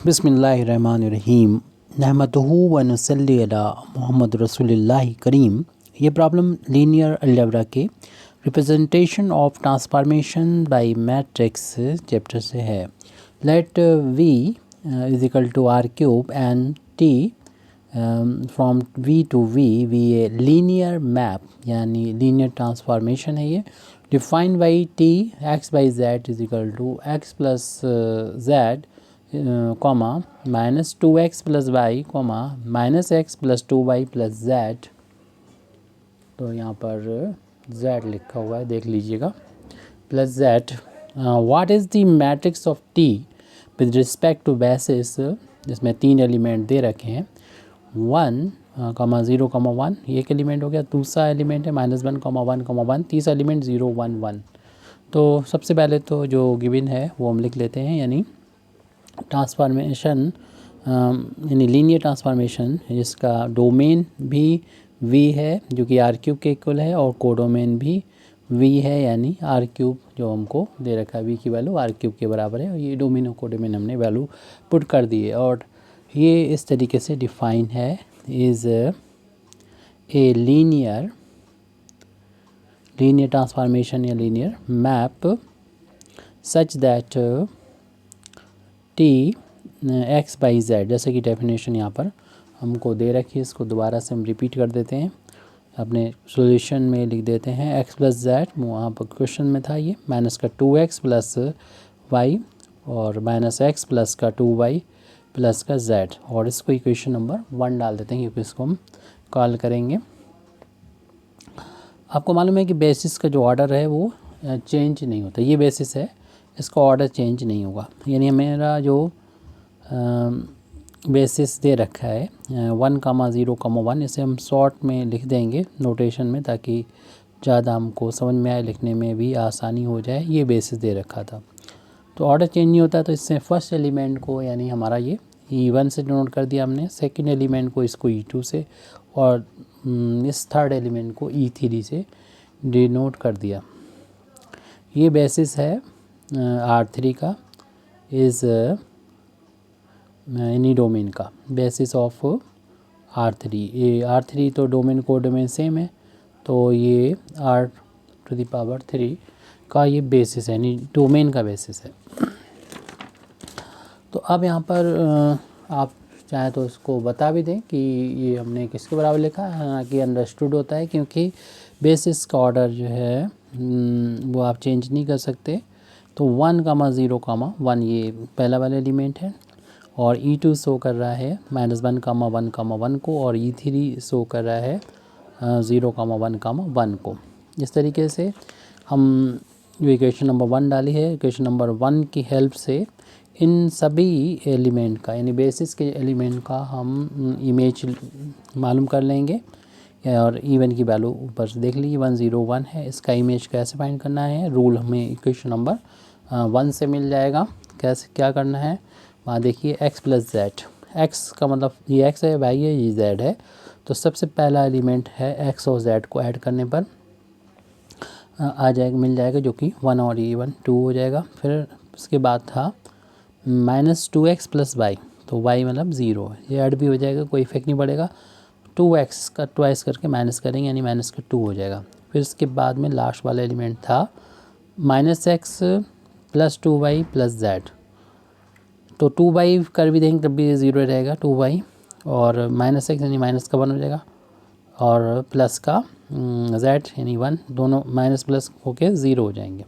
बिस्मिल्लाहिर्रहमानिर्रहीम नहमदुहु व नसल्ली अला मोहम्मद रसूलुल्लाह करीम। ये प्रॉब्लम लीनियर अलजेब्रा के representation of transformation by matrix chapter से है। Let v is equal to R cube and t from v to v a linear map यानी लीनियर ट्रांसफॉर्मेशन है। ये defined by t x by z is equal to x plus z comma minus 2x plus y comma minus x plus 2y plus z. तो यहाँ पर z लिखा हुआ है, देख लीजिएगा, plus z. What is the matrix of t with respect to basis, जिसमें 3 element दे रखे हैं, 1 कॉमा 0 कॉमा 1 ये एक एलिमेंट हो गया, दूसरा एलिमेंट है -1 कॉमा 1 कॉमा 1, तीसरा एलिमेंट 0 1 1। तो सबसे पहले तो जो गिवन है वो हम लिख लेते हैं, यानी ट्रांसफॉर्मेशन यानी लीनियर ट्रांसफॉर्मेशन जिसका डोमेन भी v है जो कि आर क्यूब के इक्वल है, और कोडोमेन भी v है यानी आर क्यूब जो हमको दे रखा है, v की वैल्यू आर क्यूब के बराबर है, और ये डोमेन और कोडोमेन हमने वैल्यू पुट कर दी है। और ये इस तरीके से डिफाइन है, इज़ ए लीनियर ट्रांसफॉर्मेशन या linear map such that t x by Z, जैसे कि डेफिनेशन यहाँ पर हमको दे रखी है, इसको दोबारा से हम रिपीट कर देते हैं, अपने सॉल्यूशन में लिख देते हैं x प्लस जेड, वहाँ पर क्वेश्चन में था ये, माइनस का 2x प्लस वाई और माइनस x प्लस का 2y प्लस का z, और इसको इक्वेशन नंबर 1 डाल देते हैं क्योंकि इसको हम कॉल करेंगे। आपको मालूम है कि बेसिस का जो ऑर्डर है वो चेंज नहीं होता, ये बेसिस है, इसका ऑर्डर चेंज नहीं होगा, यानी मेरा जो बेसिस दे रखा है 1 कामा 0 कामा 1, इसे हम शॉर्ट में लिख देंगे नोटेशन में, ताकि ज़्यादा हमको समझ में आए, लिखने में भी आसानी हो जाए। ये बेसिस दे रखा था, तो ऑर्डर चेंज नहीं होता, तो इससे फर्स्ट एलिमेंट को यानी हमारा ये E1 से डिनोट कर दिया हमने, सेकंड एलिमेंट को इसको E2 से, और इस थर्ड एलिमेंट को E3 से डिनोट कर दिया। ये बेसिस है R3 का, इज़ एनी डोमेन का बेसिस ऑफ R3। ये R3 तो डोमेन को डोमेन सेम है, तो ये R⁻³ का ये बेसिस है, यानी डोमेन का बेसिस है। तो अब यहाँ पर आप चाहे तो इसको बता भी दें कि ये हमने किसके बराबर लिखा है, हालांकि अंडरस्टूड होता है क्योंकि बेसिस का ऑर्डर जो है वो आप चेंज नहीं कर सकते। तो 1 कामा 0 कामा 1 ये पहला वाला एलिमेंट है, और E2 शो कर रहा है -1 कामा 1 कामा 1 को, और E3 शो कर रहा है 0 कामा 1 कामा 1 को। इस तरीके से हम जो इक्वेशन नंबर 1 डाली है, इक्वेशन नंबर 1 की हेल्प से इन सभी एलिमेंट का यानी बेसिस के एलिमेंट का हम इमेज मालूम कर लेंगे, और E1 की वैल्यू ऊपर से देख लीजिए 1 0 1 है, इसका इमेज कैसे फाइंड करना है, रूल हमें इक्वेशन नंबर 1 से मिल जाएगा। कैसे क्या करना है, वहाँ देखिए x प्लस जेड, x का मतलब ये x है, y है, ये z है, तो सबसे पहला एलिमेंट है x और z को ऐड करने पर आ जाएगा, मिल जाएगा, जो कि 1 और E1 2 हो जाएगा। फिर उसके बाद था -2x प्लस वाई, तो y मतलब 0 है, ये ऐड भी हो जाएगा, कोई इफेक्ट नहीं पड़ेगा, 2x का ट्वाइस करके माइनस करेंगे यानी माइनस का 2 हो जाएगा। फिर इसके बाद में लास्ट वाला एलिमेंट था -x plus 2y plus z, तो 2y कर भी देंगे तब भी 0 रहेगा 2y, और -x यानी माइनस का 1 हो जाएगा, और प्लस का z यानी 1, दोनों माइनस प्लस होके 0 हो जाएंगे।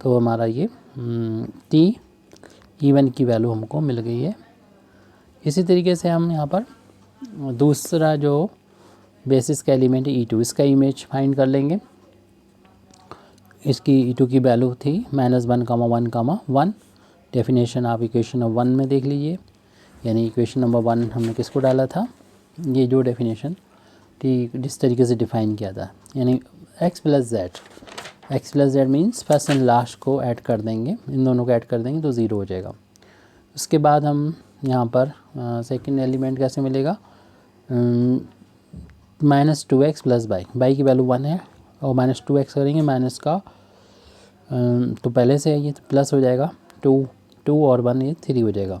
तो हमारा ये t E1 की वैल्यू हमको मिल गई है। इसी तरीके से हम यहाँ पर दूसरा जो बेसिस का एलिमेंट है E2, इसका इमेज फाइंड कर लेंगे। इसकी E2 की वैल्यू थी -1 कामा 1 कामा 1, डेफिनेशन आप इक्वेशन नंबर 1 में देख लीजिए, यानी इक्वेशन नंबर 1 हमने किसको डाला था, ये जो डेफिनेशन जिस तरीके से डिफाइन किया था, यानी x plus Z means first and last को ऐड कर देंगे, इन दोनों को ऐड कर देंगे तो 0 हो जाएगा। उसके बाद हम यहाँ पर सेकंड एलिमेंट कैसे मिलेगा, -2x प्लस वाई की वैल्यू 1 है, और -2x करेंगे, माइनस का तो पहले से है ये, तो प्लस हो जाएगा 2 और 1 ये 3 हो जाएगा।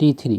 T3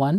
1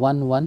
1 1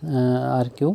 R3،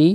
T،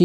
T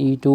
E2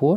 4،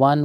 1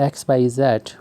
x/z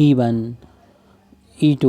E1 E2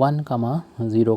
1 0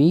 B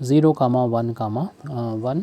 0 1 1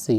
C۔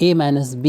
A - B،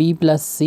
B + C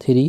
3،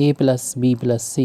A + B + C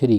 3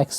x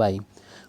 y،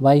y،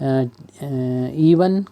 E1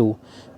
2،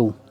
2،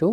2،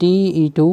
TE2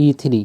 E3،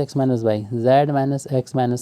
x - y، z - x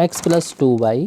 x + 2y،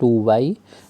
2y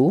2،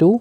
2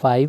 5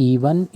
E1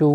2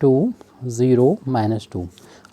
2 0 -2،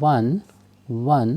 1 1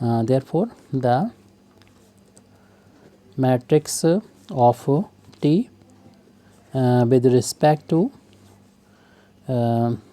therefore the matrix of T with respect to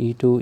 E2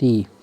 T۔